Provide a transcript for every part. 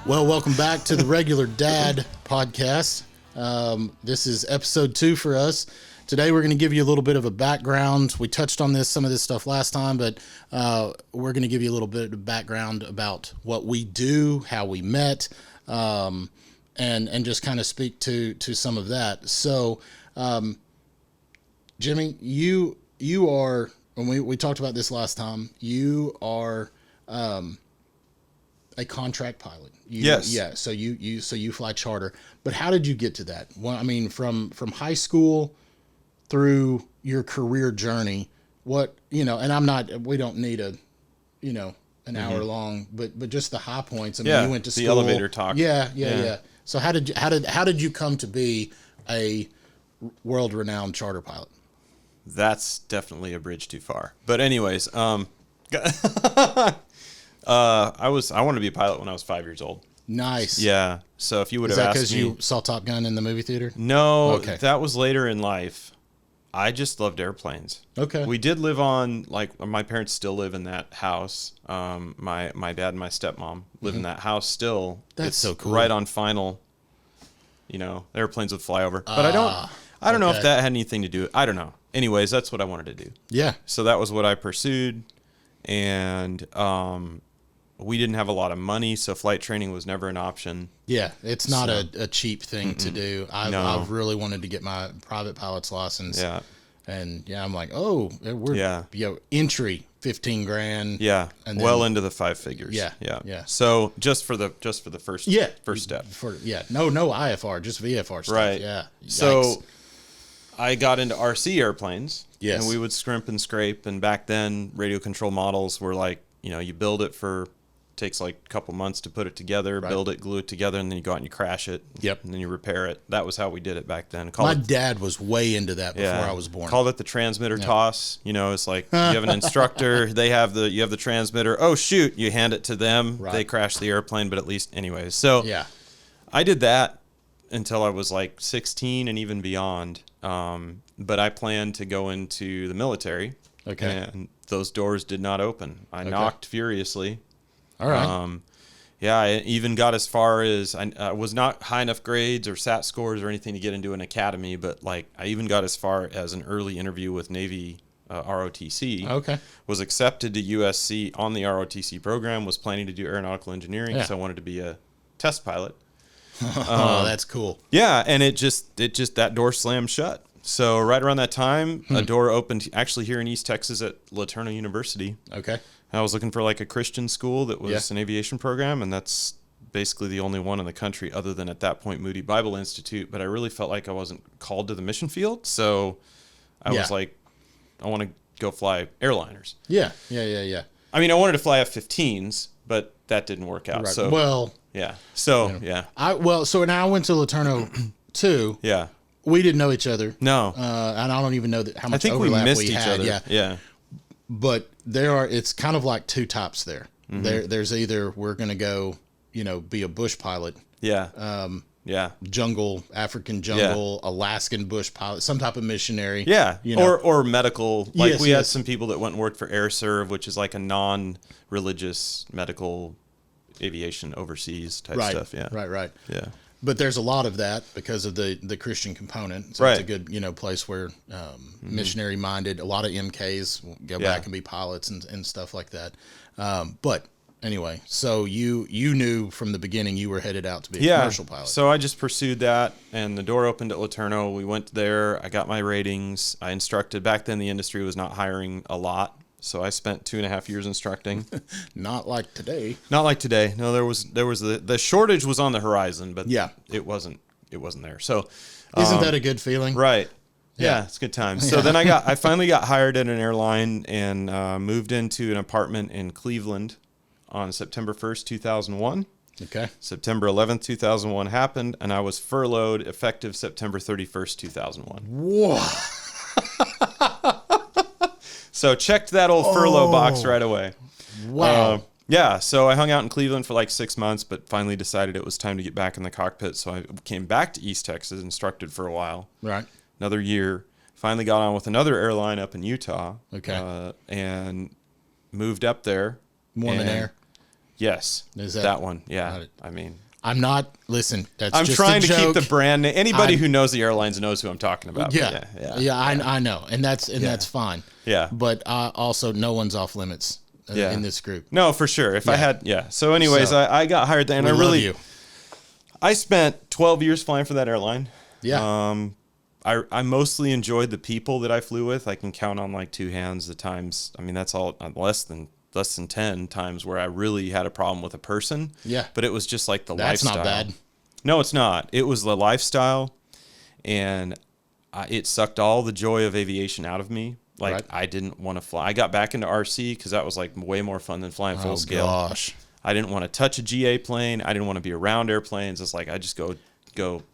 Well, welcome back to the Regular Dad podcast. This is episode 2 for us. Today, we're going to give you a little bit of a background. We touched on some of this stuff last time, but we're going to give you a little bit of background about what we do, how we met, and just kind of speak to some of that. So, Jimmy, you are, when we talked about this last time, you are a contract pilot. Yes. Yeah. So you fly charter. But how did you get to that? Well, I mean, from high school through your career journey, and we don't need an hour long, but just the high points. I mean, you went to school. The elevator talk. Yeah. So how did you come to be a world-renowned charter pilot? That's definitely a bridge too far. But anyways, I wanted to be a pilot when I was 5 years old. Nice. Yeah. So if you would Is have that asked because me, you saw Top Gun in the movie theater? no, Okay. that was later in life. I just loved airplanes. Okay. We did live on, like, my parents still live in that house. My dad and my stepmom live in that house still. That's it's so cool. right on final. Airplanes would fly over. But I don't know if okay. that had anything to do with it. I don't know. Anyways, that's what I wanted to do. Yeah. So that was what I pursued, and we didn't have a lot of money, so flight training was never an option. Yeah, it's not a cheap thing to do. I've really wanted to get my private pilot's license. Yeah. And I'm like, entry $15,000. Yeah. And well then, into the 5 figures. Yeah. So just for the first step. No IFR, just VFR stuff. Right. Yeah. So Yikes. I got into RC airplanes. Yes. And we would scrimp and scrape, and back then radio control models were like, you build it takes like a couple months to put it together, build it, glue it together, and then you go out and you crash it. Yep. And then you repair it. That was how we did it back then. My dad was way into that before I was born. Called it the transmitter toss. It's like you have an instructor, you have the transmitter. Oh shoot, you hand it to them. Right. They crash the airplane, but at least anyways. So Yeah. I did that until I was like 16 and even beyond. But I planned to go into the military. Okay. And those doors did not open. I knocked furiously. All right. I even got as far as I was not high enough grades or SAT scores or anything to get into an academy, but like I even got as far as an early interview with Navy ROTC. Okay. Was accepted to USC on the ROTC program. Was planning to do aeronautical engineering, so I wanted to be a test pilot. That's cool. Yeah, and it just that door slammed shut. So right around that time, a door opened actually here in East Texas at LeTourneau University. Okay. I was looking for like a Christian school that was an aviation program, and that's basically the only one in the country other than at that point Moody Bible Institute. But I really felt like I wasn't called to the mission field, so I was like, I want to go fly airliners. Yeah. I mean, I wanted to fly F-15s, but that didn't work out. Right. So well, yeah. So yeah. So now I went to LeTourneau too. Yeah. We didn't know each other. No. And I don't even know how much I think overlap we missed we each had. other. Yeah. But it's kind of like two types there. There's either we're going to go, be a bush pilot. Yeah. African jungle, Alaskan bush pilot, some type of missionary. Yeah. Or medical. Like we had some people that went and worked for AirServe, which is like a non-religious medical aviation overseas type stuff. Yeah. Right. Yeah. But there's a lot of that because of the Christian component. So it's a good, place where missionary minded, a lot of MKs will go back and be pilots and stuff like that. But anyway, so you knew from the beginning you were headed out to be a commercial pilot. So I just pursued that, and the door opened at LeTourneau. We went there. I got my ratings. I instructed. Back then, the industry was not hiring a lot. So I spent 2.5 years instructing. Not like today. Not like today. No, there was the shortage was on the horizon, but it wasn't there. So isn't that a good feeling? Right. Yeah, it's a good time. So then I finally got hired at an airline and moved into an apartment in Cleveland on September 1st, 2001. Okay. September 11th, 2001 happened, and I was furloughed effective September 31st, 2001. Whoa. So checked that old furlough box right away. Wow. So I hung out in Cleveland for like 6 months, but finally decided it was time to get back in the cockpit. So I came back to East Texas, instructed for a while. Right. Another year. Finally got on with another airline up in Utah. Okay. And moved up there. Mormon Air. Yes. Is that one? Yeah. Got it. I mean, I'm not. Listen, that's I'm just trying a to keep joke. the brand name. Anybody who knows the airlines knows who I'm talking about. Yeah. I know, and that's fine. Yeah. But also, no one's off limits in this group. No, for sure. If I had, So, anyways, I got hired there, and I spent 12 years flying for that airline. Yeah. I mostly enjoyed the people that I flew with. I can count on like two hands the times. I mean, that's all less than 10 times where I really had a problem with a person. Yeah. But it was just like the lifestyle. That's not bad. No, it's not. It was the lifestyle, and it sucked all the joy of aviation out of me. Like, Right. I didn't want to fly. I got back into RC because that was like way more fun than flying full scale. Gosh. I didn't want to touch a GA plane. I didn't want to be around airplanes. It's like I just go.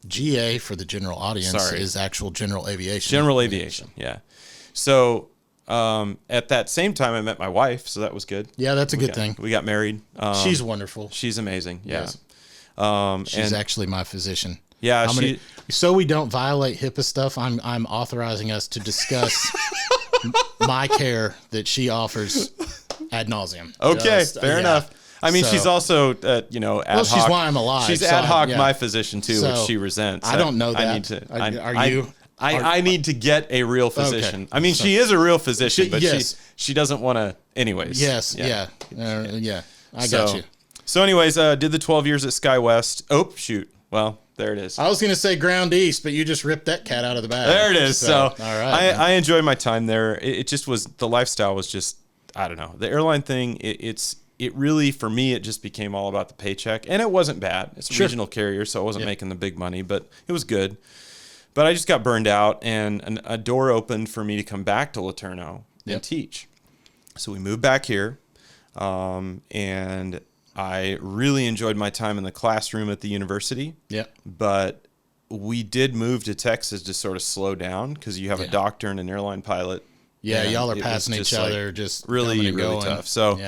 GA, for the general audience, is actual general aviation. General aviation, yeah. So at that same time, I met my wife, so that was good. Yeah, that's a good thing. We got married. She's wonderful. She's amazing. Yeah. Yes. She's actually my physician. Yeah. So we don't violate HIPAA stuff, I'm authorizing us to discuss my care that she offers ad nauseum. Okay, fair enough. I mean, she's also, ad hoc. She's why I'm alive. She's ad hoc my physician too, which she resents. I don't know that. I need to. Are you? I need to get a real physician. Okay. I mean, she is a real physician, but yes. she doesn't want to. Anyways. Yes. Yeah. I got you. So, anyways, did the 12 years at SkyWest. Oh, shoot. Well, there it is. I was going to say Ground East, but you just ripped that cat out of the bag. There it is. So all right. I enjoyed my time there. It just was, the lifestyle was just, I don't know. The airline thing, it really, for me, it just became all about the paycheck. And it wasn't bad. It's a regional carrier, so I wasn't making the big money, but it was good. But I just got burned out, and a door opened for me to come back to LeTourneau and teach. So we moved back here, and I really enjoyed my time in the classroom at the university. Yeah. But we did move to Texas to sort of slow down because you have a doctor and an airline pilot. Yeah, y'all are passing each other, just really tough. So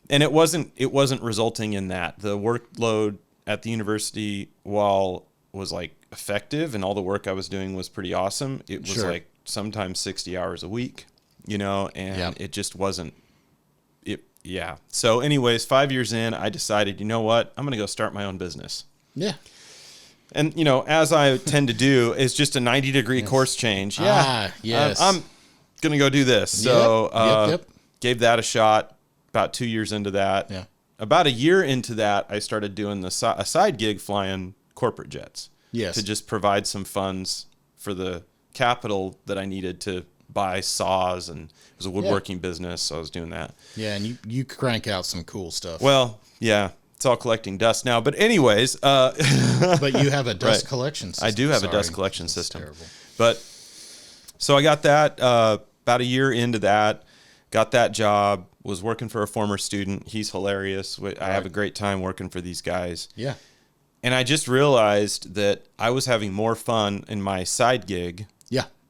and it wasn't resulting in that. The workload at the university, while was like effective and all the work I was doing was pretty awesome, it was like sometimes 60 hours a week, and it just wasn't it. Yeah. So anyways, 5 years in, I decided, you know what, I'm going to go start my own business. Yeah. And, as I tend to do, is just a 90-degree course change. Yeah. Yes. I'm going to go do this. So gave that a shot. About 2 years into that. Yeah. About a year into that, I started doing a side gig flying corporate jets. Yes. To just provide some funds for the capital that I needed to buy saws, and it was a woodworking business, so I was doing that. Yeah, and you crank out some cool stuff. Well, yeah, it's all collecting dust now. But anyways, but you have a dust collection system. I do have a dust collection system. Terrible. But so I got that about a year into that, got that job, was working for a former student. He's hilarious. I have a great time working for these guys. Yeah. And I just realized that I was having more fun in my side gig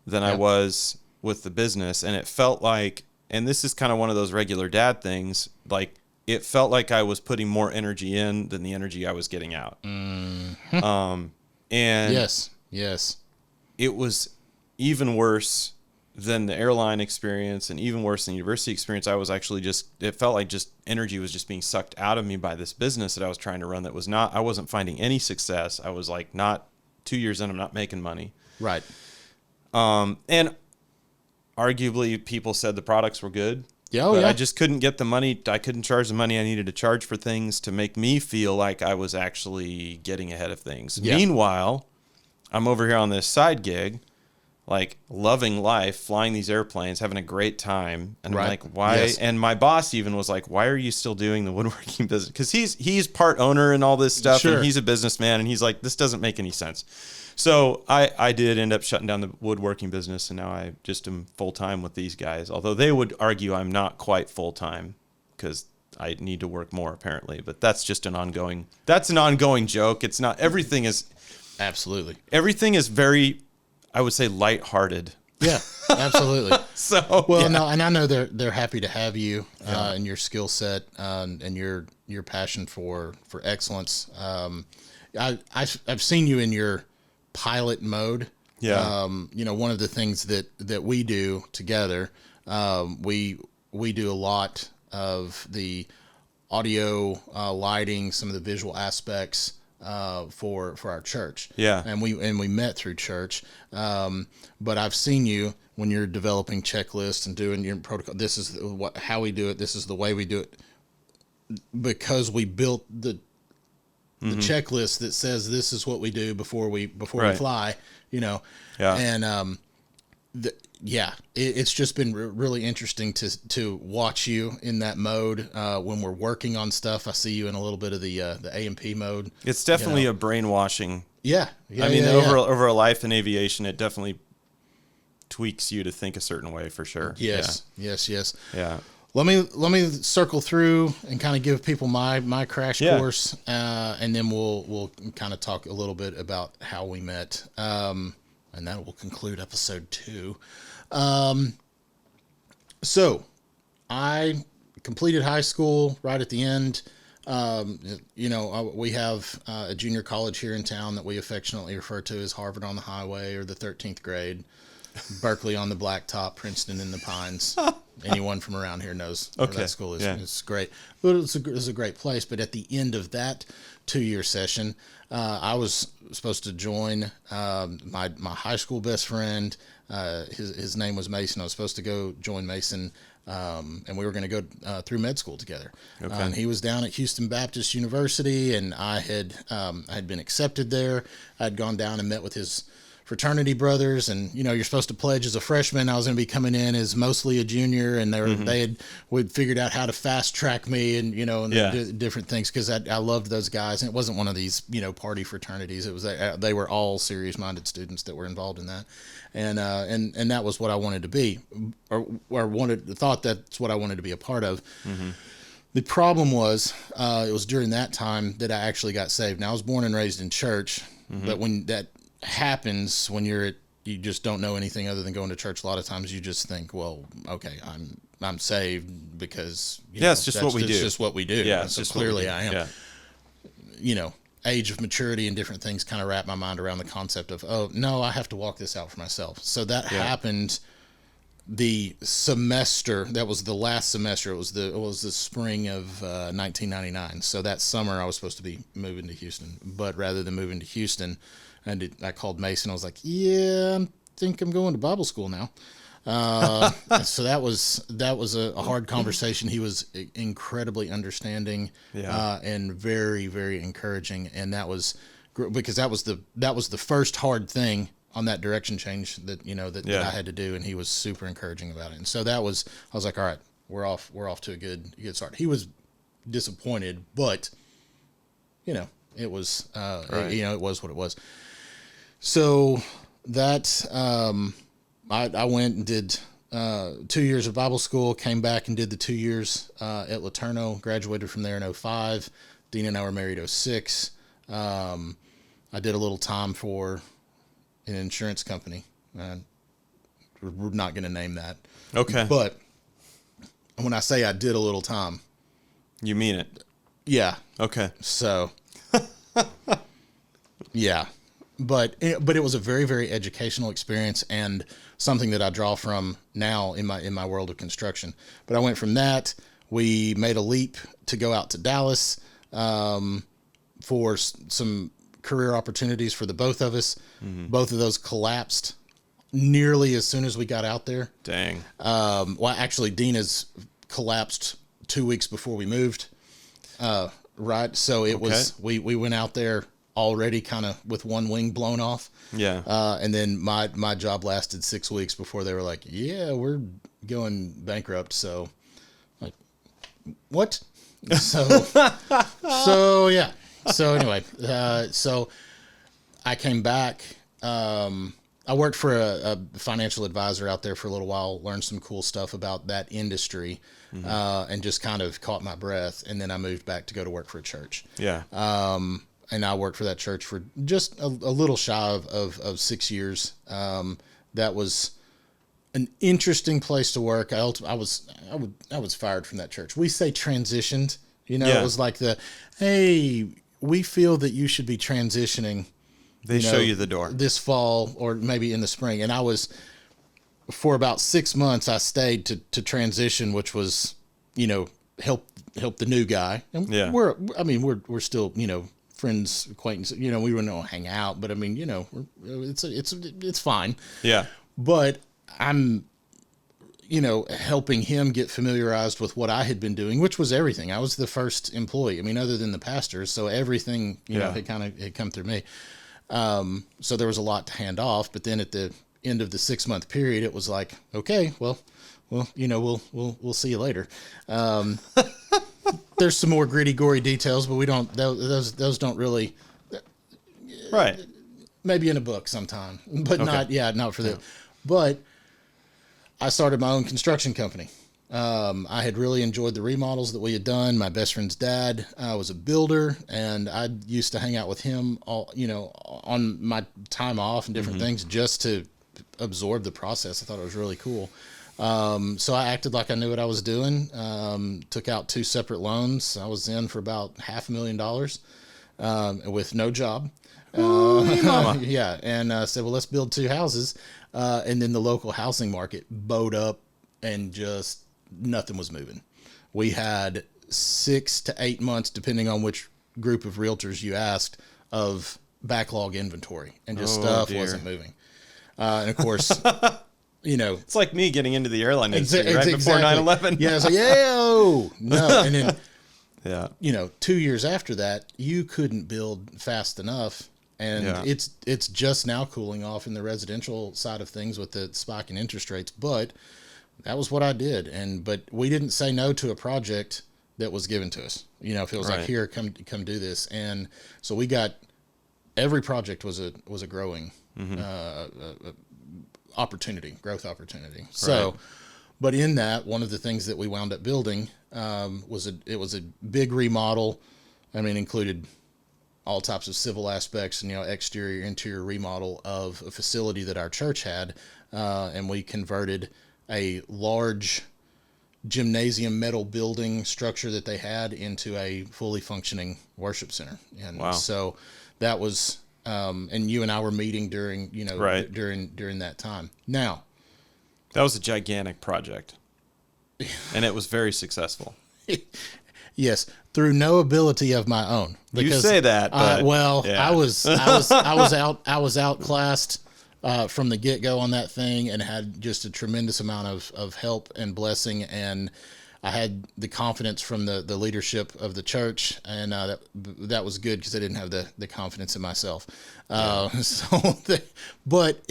than I was with the business. And it felt like, and this is kind of one of those regular dad things, like it felt like I was putting more energy in than the energy I was getting out. Mm-hmm. And yes, it was even worse than the airline experience and even worse than the university experience. I was actually it felt like just energy was just being sucked out of me by this business that I was trying to run. I wasn't finding any success. I was like, not 2 years in, I'm not making money. Right. And arguably people said the products were good. Yeah, but I just couldn't get the money. I couldn't charge the money I needed to charge for things to make me feel like I was actually getting ahead of things. Yeah. Meanwhile, I'm over here on this side gig, like loving life, flying these airplanes, having a great time. And I'm like, why? Yes. And my boss even was like, why are you still doing the woodworking business? Because he's part owner and all this stuff. Sure. And he's a businessman. And he's like, this doesn't make any sense. So I did end up shutting down the woodworking business. And now I just am full time with these guys. Although they would argue I'm not quite full time because I need to work more apparently. But that's just an ongoing joke. It's not, everything is. Absolutely. Everything is very, I would say, lighthearted. Yeah, absolutely. So no, and I know they're happy to have you and your skill set and your passion for excellence. I've seen you in your pilot mode. Yeah. One of the things that we do together, we do a lot of the audio, lighting, some of the visual aspects for our church. Yeah. And we met through church. But I've seen you when you're developing checklists and doing your protocol. This is how we do it. This is the way we do it, because we built the checklist that says this is what we do before we fly, Yeah. And it's just been really interesting to watch you in that mode when we're working on stuff. I see you in a little bit of the A&P mode. It's definitely a brainwashing. Yeah. I mean, over a life in aviation, it definitely tweaks you to think a certain way for sure. Yes. Yeah. Let me circle through and kind of give people my crash course, and then we'll kind of talk a little bit about how we met, and that will conclude episode 2. So I completed high school right at the end. We have a junior college here in town that we affectionately refer to as Harvard on the Highway, or the 13th grade, Berkeley on the Blacktop, Princeton in the Pines. Anyone from around here knows where that school is. Yeah. It's great. But it's a great place. But at the end of that 2-year session, I was supposed to join my high school best friend. His name was Mason. I was supposed to go join Mason, and we were going to go through med school together. Okay. And he was down at Houston Baptist University, and I had been accepted there. I'd gone down and met with his fraternity brothers, and you're supposed to pledge as a freshman. I was going to be coming in as mostly a junior, and we'd figured out how to fast track me, and different things, because I loved those guys, and it wasn't one of these party fraternities. It was they were all serious minded students that were involved in that, and that was what I wanted to be, or thought that's what I wanted to be a part of. Mm-hmm. The problem was it was during that time that I actually got saved. Now, I was born and raised in church, but when that happens, when you just don't know anything other than going to church, a lot of times you just think, well, okay, I'm saved because it's just what we do. It's just what we do. Yeah, so clearly I am. Yeah. Age of maturity and different things kind of wrap my mind around the concept of, oh no, I have to walk this out for myself. So that happened the semester. That was the last semester. It was the spring of 1999. So that summer I was supposed to be moving to Houston, but rather than moving to Houston, I called Mason. I was like, yeah, I think I'm going to Bible school now. So that was a hard conversation. He was incredibly understanding, and very, very encouraging. And that was because that was the first hard thing on that direction change that I had to do. And he was super encouraging about it. And so I was like, all right, we're off to a good start. He was disappointed, but it was, it was what it was. So that, I went and did 2 years of Bible school, came back and did the 2 years at LeTourneau, graduated from there in 2005. Dean and I were married 2006. I did a little time for an insurance company. We're not going to name that. Okay. But when I say I did a little time, you mean it? Yeah. Okay. So, yeah. But it was a very, very educational experience, and something that I draw from now in my world of construction. But I went from that. We made a leap to go out to Dallas for some career opportunities for the both of us. Mm-hmm. Both of those collapsed nearly as soon as we got out there. Dang. Well, actually, Dina's collapsed 2 weeks before we moved. Right. So it was we went out there already kind of with one wing blown off. Yeah. And then my job lasted 6 weeks before they were like, yeah, we're going bankrupt. So like, what? So yeah. So anyway, so I came back. I worked for a financial advisor out there for a little while, learned some cool stuff about that industry, and just kind of caught my breath. And then I moved back to go to work for a church. Yeah. And I worked for that church for just a little shy of 6 years. That was an interesting place to work. I was fired from that church. We say transitioned, It was like hey, we feel that you should be transitioning. They show you the door this fall or maybe in the spring. And I was, for about 6 months, I stayed to transition, which was, help help the new guy. And Yeah. we're still, friends, acquaintances, we wouldn't all hang out, but I mean, it's fine. Yeah. But I'm, helping him get familiarized with what I had been doing, which was everything. I was the first employee. I mean, other than the pastors. So everything, had come through me. So there was a lot to hand off, but then at the end of the 6-month period, it was like, okay, well, we'll see you later. There's some more gritty, gory details, but we don't, those don't really, Right. maybe in a book sometime, but Okay. not for that. But I started my own construction company. I had really enjoyed the remodels that we had done. My best friend's dad was a builder, and I used to hang out with him on my time off and different things just to absorb the process. I thought it was really cool. So I acted like I knew what I was doing. Took out 2 separate loans. I was in for about $500,000 with no job. Yeah, and said, well, let's build 2 houses. And then the local housing market bowed up and just nothing was moving. We had 6 to 8 months, depending on which group of realtors you asked, of backlog inventory, and just stuff wasn't moving. And of course, It's like me getting into the airline industry right before exactly. 9/11. Yeah, it's like, no. And then, Yeah. 2 years after that, you couldn't build fast enough. And it's just now cooling off in the residential side of things with the spike in interest rates. But that was what I did. But we didn't say no to a project that was given to us. If it was like, here, come do this. And so we got, every project was a growing growth opportunity. So, but in that, one of the things that we wound up building was a big remodel. I mean, included all types of civil aspects and, exterior, interior remodel of a facility that our church had. And we converted a large gymnasium metal building structure that they had into a fully functioning worship center. And so that was, and you and I were meeting during, during that time. Now, That was a gigantic project. And it was very successful. Yes, through no ability of my own. You say that, but I was outclassed from the get-go on that thing, and had just a tremendous amount of help and blessing, and I had the confidence from the leadership of the church, and that was good because I didn't have the confidence in myself. But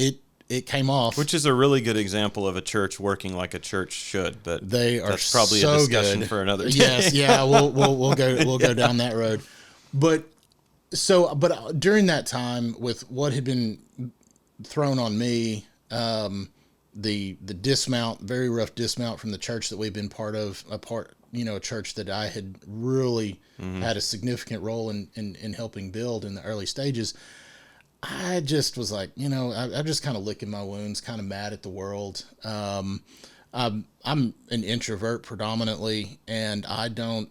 it came off, which is a really good example of a church working like a church should. But they are that's probably so a discussion good. for another day. Yes, yeah, we'll go down that road. But during that time, with what had been thrown on me, the dismount, very rough dismount from the church that we've been part of, a church that I had really had a significant role in helping build in the early stages. I just was like, I'm just kind of licking my wounds, kind of mad at the world. I'm an introvert predominantly, and I don't,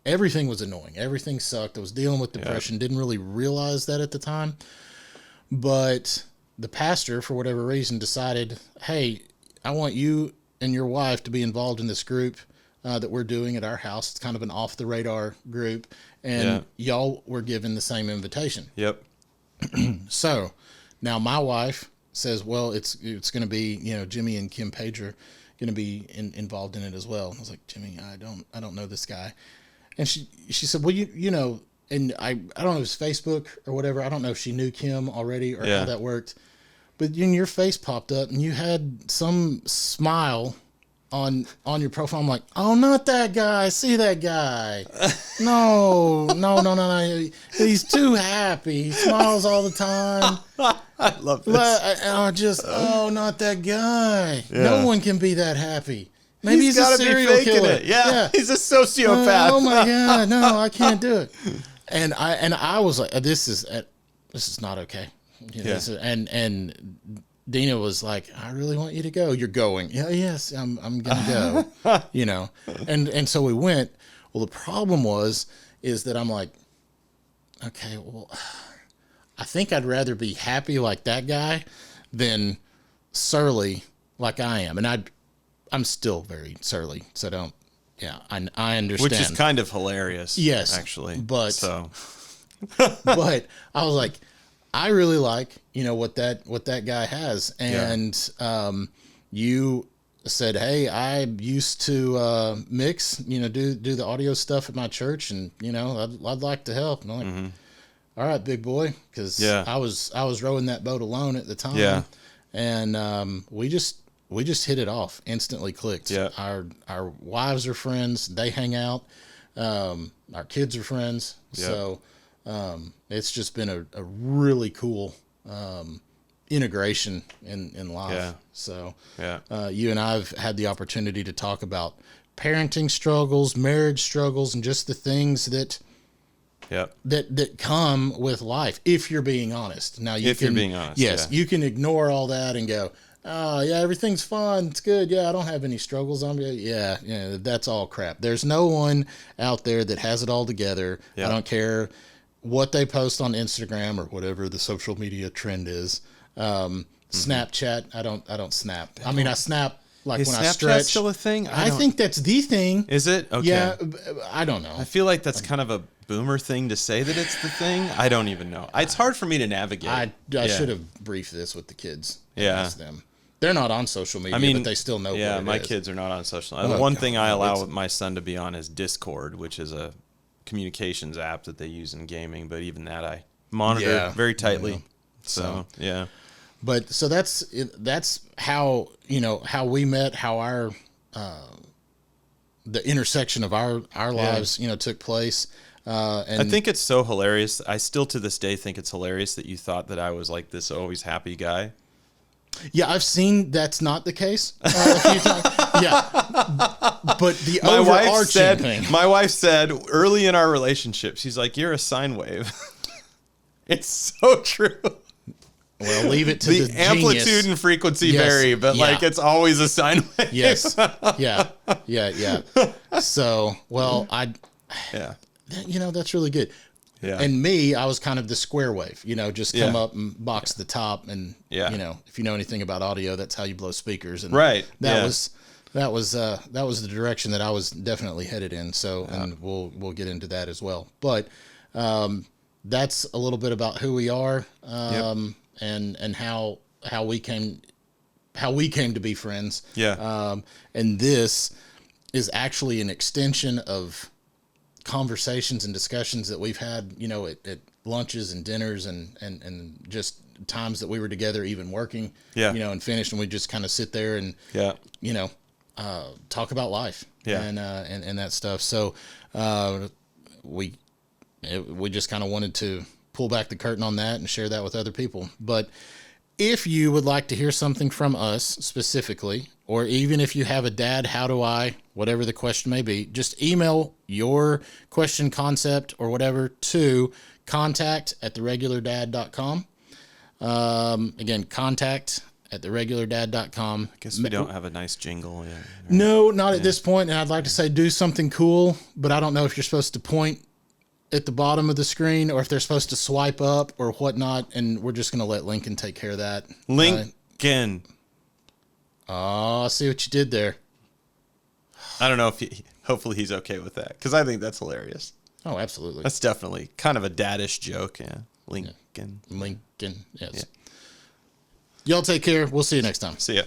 everything was annoying. Everything sucked. I was dealing with depression, didn't really realize that at the time. But the pastor, for whatever reason, decided, hey, I want you and your wife to be involved in this group that we're doing at our house. It's kind of an off-the-radar group. And y'all were given the same invitation. Yep. So now my wife says, well, it's going to be, Jimmy and Kim Page are going to be involved in it as well. I was like, Jimmy, I don't know this guy. And she said, well, and I don't know if it's Facebook or whatever. I don't know if she knew Kim already or how that worked. But then your face popped up and you had some smile on your profile. I'm like, oh, not that guy. See that guy. No. He's too happy. He smiles all the time. I love this. Not that guy. Yeah. No one can be that happy. Maybe he's gotta a serial be faking killer. it. Yeah, he's a sociopath. Oh my God, no, I can't do it. And I was like, this is not okay. And Dina was like, I really want you to go. You're going. Yeah, yes, I'm gonna go. And so we went. Well, the problem is that I'm like, okay, well, I think I'd rather be happy like that guy than surly like I am. And I'm still very surly, so don't. Yeah, I understand. Which is kind of hilarious. Yes, actually. but so, but I was like, I really like what that guy has, and you said, hey, I used to mix, do the audio stuff at my church, and I'd like to help. And I'm like, all right, big boy, because I was rowing that boat alone at the time. Yeah, and we just hit it off, instantly clicked. Yeah, our wives are friends. They hang out. Our kids are friends. Yeah. So it's just been a really cool integration in life. Yeah. So yeah. You and I have had the opportunity to talk about parenting struggles, marriage struggles, and just the things that come with life, if you're being honest. Now, you're being honest, yes, you can ignore all that and go, oh yeah, everything's fun, it's good, yeah, I don't have any struggles. That's all crap. There's no one out there that has it all together. I don't care what they post on Instagram or whatever the social media trend is. Snapchat, I don't snap. I mean, I snap like when I stretch. Is Snapchat still a thing? I think that's the thing. Is it? Okay. Yeah, I don't know. I feel like that's kind of a boomer thing to say that it's the thing. I don't even know. It's hard for me to navigate. I should have briefed this with the kids. Yeah. Them. They're not on social media, but they still know. Yeah, what it my is. kids are not on social. The one thing I allow my son to be on is Discord, which is a communications app that they use in gaming. But even that, I monitor very tightly. Yeah. So yeah. But so that's how how we met, how our the intersection of our lives took place. And I think it's so hilarious. I still to this day think it's hilarious that you thought that I was like this always happy guy. Yeah, I've seen that's not the case a few times. Yeah, but the overarching thing. My wife said early in our relationship, she's like, "You're a sine wave." It's so true. Well, leave it to the amplitude genius. And frequency vary, but like it's always a sine wave. Yes. Yeah. So, well, that's really good. Yeah. And me, I was kind of the square wave, just come up and box the top, and if you know anything about audio, that's how you blow speakers. And that was the direction that I was definitely headed in. So, and we'll get into that as well. But that's a little bit about who we are, and how we came to be friends. Yeah. And this is actually an extension of conversations and discussions that we've had, at lunches and dinners and just times that we were together, even working, and finished, and we just kind of sit there and, talk about life and that stuff. So, we just kind of wanted to pull back the curtain on that and share that with other people. But if you would like to hear something from us specifically, or even if you have a dad, how do I, whatever the question may be, just email your question, concept, or whatever to contact@theregulardad.com. Again, contact@theregulardad.com. I guess we don't have a nice jingle yet. No, not at this point. And I'd like to say do something cool, but I don't know if you're supposed to point at the bottom of the screen or if they're supposed to swipe up or whatnot. And we're just going to let Lincoln take care of that. Lincoln. I see what you did there. I don't know if hopefully he's okay with that, because I think that's hilarious. Oh, absolutely. That's definitely kind of a daddish joke. Yeah. Lincoln. Yes. Yeah. Y'all take care. We'll see you next time. See ya.